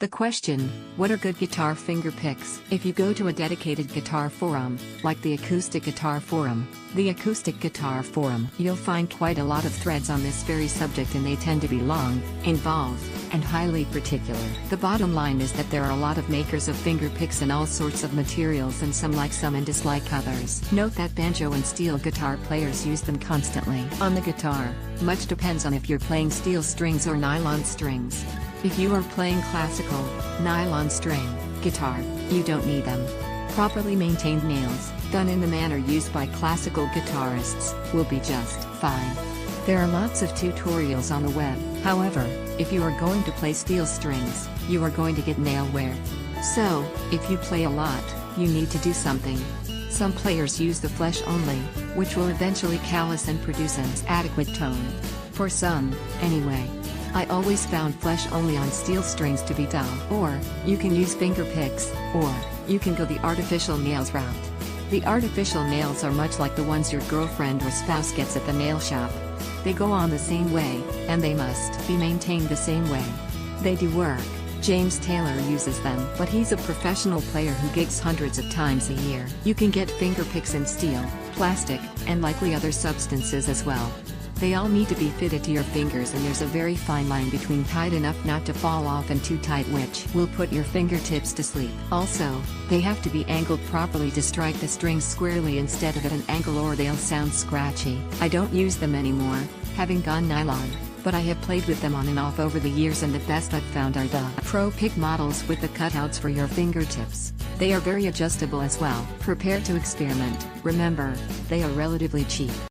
The question, what are good guitar finger picks? If you go to a dedicated guitar forum, like the Acoustic Guitar Forum, you'll find quite a lot of threads on this very subject, and they tend to be long, involved, and highly particular. The bottom line is that there are a lot of makers of finger picks in all sorts of materials, and some like some and dislike others. Note that banjo and steel guitar players use them constantly. On the guitar, much depends on if you're playing steel strings or nylon strings. If you are playing classical, nylon string guitar, you don't need them. Properly maintained nails, done in the manner used by classical guitarists, will be just fine. There are lots of tutorials on the web. However, if you are going to play steel strings, you are going to get nail wear. So, if you play a lot, you need to do something. Some players use the flesh only, which will eventually callous and produce an adequate tone. For some, anyway. I always found flesh only on steel strings to be dull. Or, you can use finger picks, or, you can go the artificial nails route. The artificial nails are much like the ones your girlfriend or spouse gets at the nail shop. They go on the same way, and they must be maintained the same way. They do work. James Taylor uses them, but he's a professional player who gigs hundreds of times a year. You can get finger picks in steel, plastic, and likely other substances as well. They all need to be fitted to your fingers, and there's a very fine line between tight enough not to fall off and too tight, which will put your fingertips to sleep. Also, they have to be angled properly to strike the strings squarely instead of at an angle, or they'll sound scratchy. I don't use them anymore, having gone nylon, but I have played with them on and off over the years, and the best I've found are the Pro Pick models with the cutouts for your fingertips. They are very adjustable as well. Prepare to experiment. Remember, they are relatively cheap.